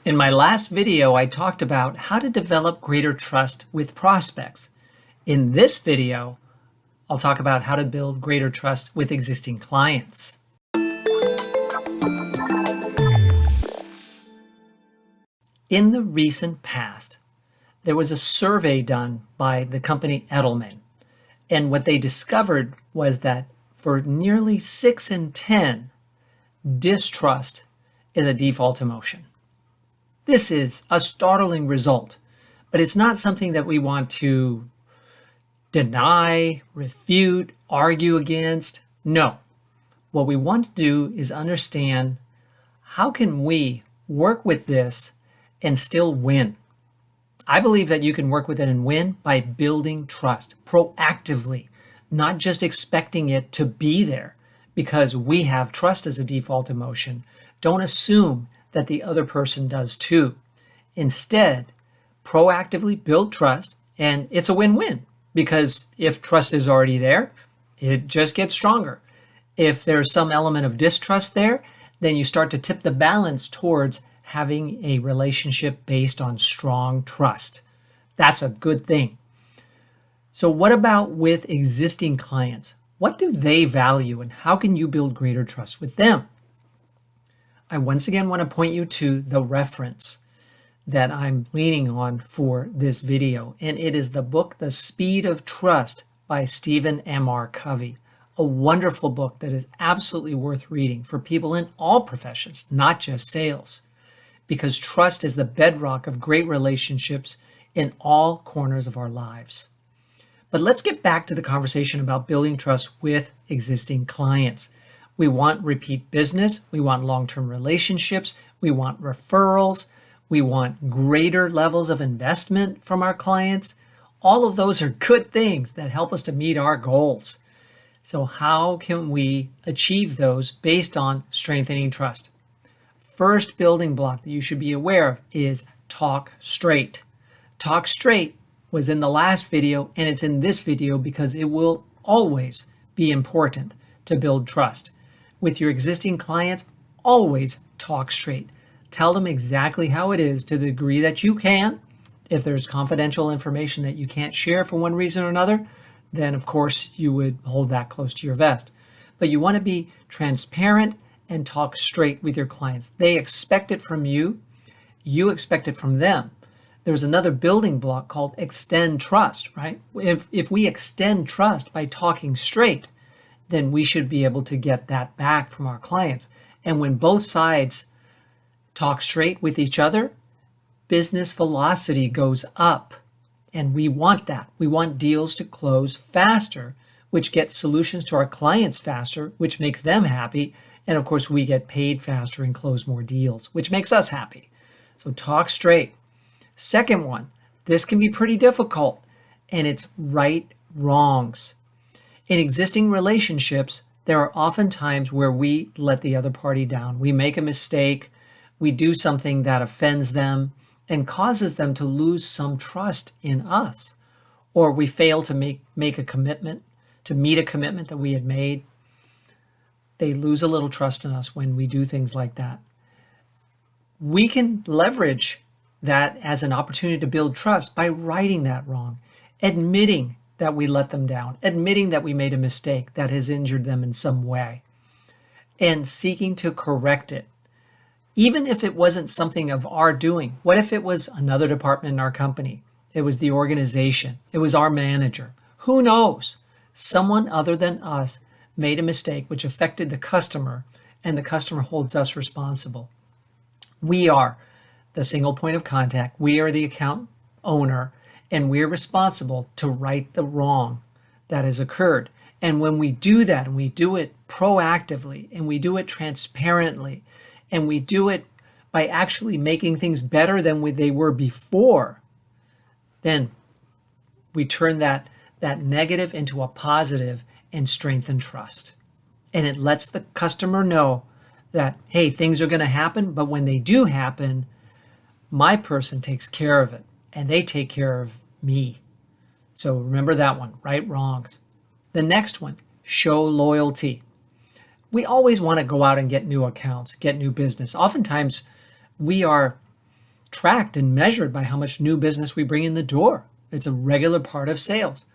In my last video, I talked about how to develop greater trust with prospects. In this video, I'll talk about how to build greater trust with existing clients. In the recent past, there was a survey done by the company Edelman, and what they discovered was that for nearly 6 in 10, distrust is a default emotion. This is a startling result, but it's not something that we want to deny, refute, argue against. No. What we want to do is understand how can we work with this and still win. I believe that you can work with it and win by building trust proactively, not just expecting it to be there because we have trust as a default emotion. Don't assume that the other person does too. Instead, proactively build trust, and it's a win-win because if trust is already there, it just gets stronger. If there's some element of distrust there, then you start to tip the balance towards having a relationship based on strong trust. That's a good thing. So what about with existing clients? What do they value and how can you build greater trust with them? I once again want to point you to the reference that I'm leaning on for this video, and it is the book, The Speed of Trust by Stephen M.R. Covey, a wonderful book that is absolutely worth reading for people in all professions, not just sales, because trust is the bedrock of great relationships in all corners of our lives. But let's get back to the conversation about building trust with existing clients. We want repeat business. We want long-term relationships. We want referrals. We want greater levels of investment from our clients. All of those are good things that help us to meet our goals. So how can we achieve those based on strengthening trust? First building block that you should be aware of is talk straight. Talk straight was in the last video, and it's in this video because it will always be important to build trust. With your existing clients, always talk straight. Tell them exactly how it is to the degree that you can. If there's confidential information that you can't share for one reason or another, then of course you would hold that close to your vest. But you want to be transparent and talk straight with your clients. They expect it from you. You expect it from them. There's another building block called extend trust, right? If we extend trust by talking straight, then we should be able to get that back from our clients. And when both sides talk straight with each other, business velocity goes up. And we want that. We want deals to close faster, which gets solutions to our clients faster, which makes them happy. And of course, we get paid faster and close more deals, which makes us happy. So talk straight. Second one, this can be pretty difficult, and it's right wrongs. In existing relationships, there are often times where we let the other party down. We make a mistake, we do something that offends them and causes them to lose some trust in us, or we fail to make a commitment, to meet a commitment that we had made. They lose a little trust in us when we do things like that. We can leverage that as an opportunity to build trust by righting that wrong, admitting that we let them down, admitting that we made a mistake that has injured them in some way, and seeking to correct it. Even if it wasn't something of our doing, what if it was another department in our company? It was the organization. It was our manager. Who knows? Someone other than us made a mistake which affected the customer, and the customer holds us responsible. We are the single point of contact. We are the account owner, and we're responsible to right the wrong that has occurred. And when we do that, and we do it proactively, and we do it transparently, and we do it by actually making things better than they were before, then we turn that negative into a positive and strengthen trust. And it lets the customer know that, hey, things are going to happen, but when they do happen, my person takes care of it, and they take care of me. So remember that one, right wrongs. The next one, show loyalty. We always want to go out and get new accounts, get new business. Oftentimes, we are tracked and measured by how much new business we bring in the door. It's a regular part of sales.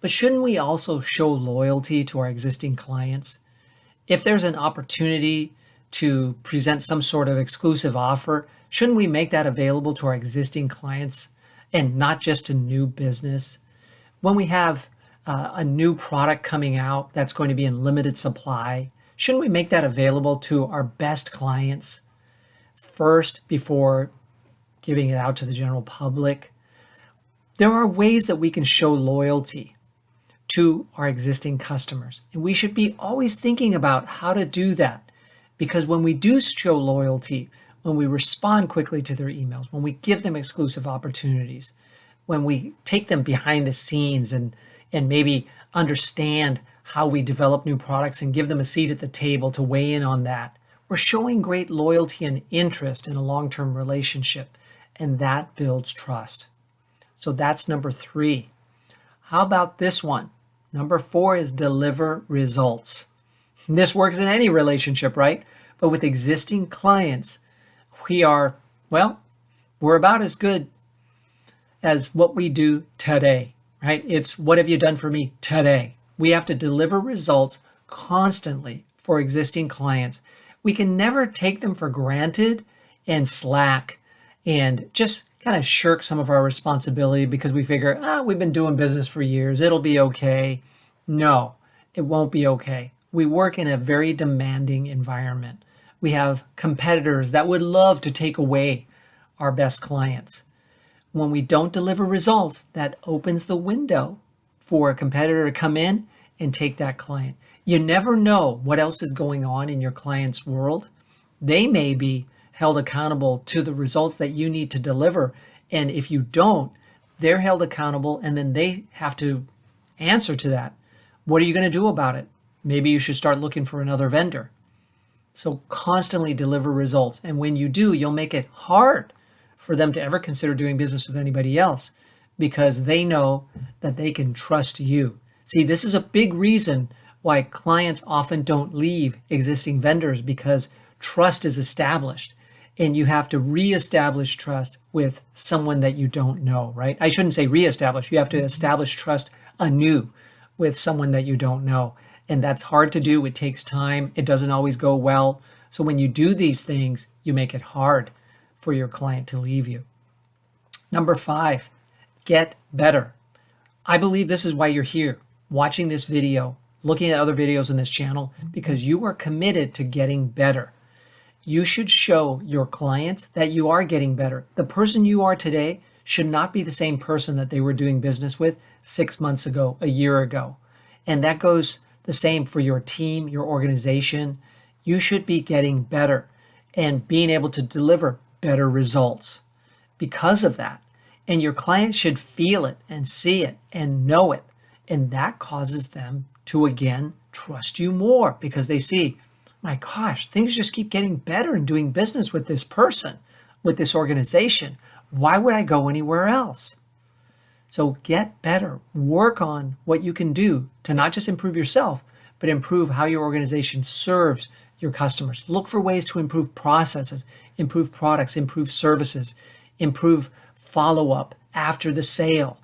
But shouldn't we also show loyalty to our existing clients? If there's an opportunity to present some sort of exclusive offer, shouldn't we make that available to our existing clients and not just to new business? When we have a new product coming out that's going to be in limited supply, shouldn't we make that available to our best clients first before giving it out to the general public? There are ways that we can show loyalty to our existing customers, and we should be always thinking about how to do that, because when we do show loyalty, when we respond quickly to their emails, when we give them exclusive opportunities, when we take them behind the scenes and maybe understand how we develop new products and give them a seat at the table to weigh in on that, we're showing great loyalty and interest in a long-term relationship, and that builds trust. So that's number 3. How about this one? Number 4 is deliver results. This works in any relationship, right? But with existing clients, we're about as good as what we do today, right? It's what have you done for me today? We have to deliver results constantly for existing clients. We can never take them for granted and slack and just kind of shirk some of our responsibility because we figure, we've been doing business for years, it'll be okay. No, it won't be okay. We work in a very demanding environment. We have competitors that would love to take away our best clients. When we don't deliver results, that opens the window for a competitor to come in and take that client. You never know what else is going on in your client's world. They may be held accountable to the results that you need to deliver. And if you don't, they're held accountable and then they have to answer to that. What are you going to do about it? Maybe you should start looking for another vendor. So constantly deliver results. And when you do, you'll make it hard for them to ever consider doing business with anybody else because they know that they can trust you. See, this is a big reason why clients often don't leave existing vendors, because trust is established and you have to reestablish trust with someone that you don't know, right? I shouldn't say reestablish. You have to establish trust anew with someone that you don't know. And that's hard to do. It takes time. It doesn't always go well. So when you do these things, you make it hard for your client to leave you. Number 5, get better. I believe this is why you're here, watching this video, looking at other videos in this channel, because you are committed to getting better. You should show your clients that you are getting better. The person you are today should not be the same person that they were doing business with 6 months ago, a year ago. And that goes the same for your team, your organization. You should be getting better and being able to deliver better results because of that. And your client should feel it and see it and know it. And that causes them to, again, trust you more because they see, my gosh, things just keep getting better in doing business with this person, with this organization. Why would I go anywhere else? So get better. Work on what you can do to not just improve yourself, but improve how your organization serves your customers. Look for ways to improve processes, improve products, improve services, improve follow-up after the sale,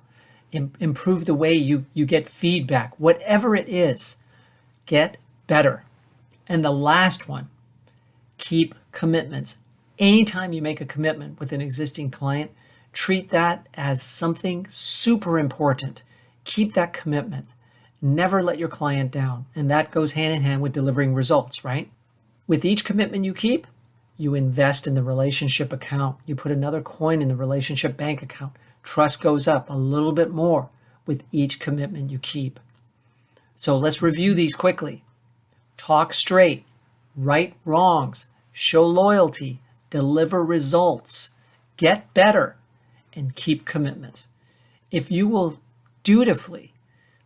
improve the way you get feedback. Whatever it is, get better. And the last one, keep commitments. Anytime you make a commitment with an existing client, treat that as something super important. Keep that commitment. Never let your client down. And that goes hand in hand with delivering results, right? With each commitment you keep, you invest in the relationship account. You put another coin in the relationship bank account. Trust goes up a little bit more with each commitment you keep. So let's review these quickly. Talk straight, right wrongs, show loyalty, deliver results, get better, and keep commitments. If you will dutifully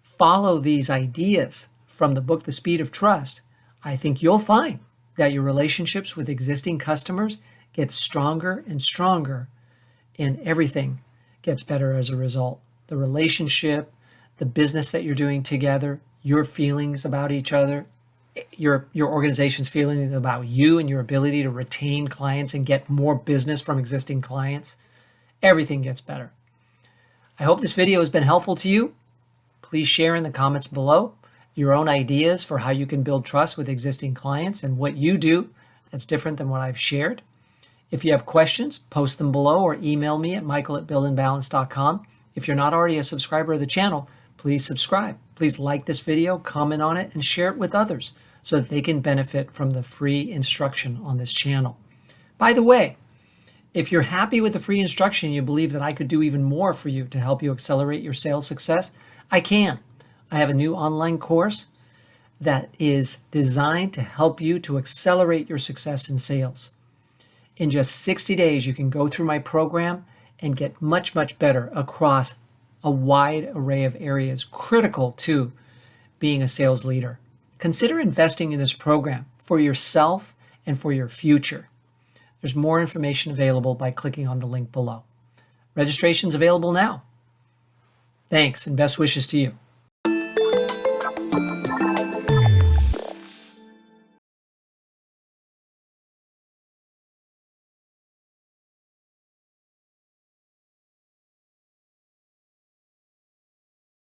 follow these ideas from the book, The Speed of Trust, I think you'll find that your relationships with existing customers get stronger and stronger, and everything gets better as a result. The relationship, the business that you're doing together, your feelings about each other, your organization's feelings about you and your ability to retain clients and get more business from existing clients, everything gets better. I hope this video has been helpful to you. Please share in the comments below your own ideas for how you can build trust with existing clients and what you do that's different than what I've shared. If you have questions, post them below or email me at michael@buildandbalance.com. If you're not already a subscriber of the channel, please subscribe. Please like this video, comment on it, and share it with others so that they can benefit from the free instruction on this channel. By the way, if you're happy with the free instruction and you believe that I could do even more for you to help you accelerate your sales success, I can. I have a new online course that is designed to help you to accelerate your success in sales. In just 60 days, you can go through my program and get much, much better across a wide array of areas critical to being a sales leader. Consider investing in this program for yourself and for your future. There's more information available by clicking on the link below. Registration's available now. Thanks and best wishes to you.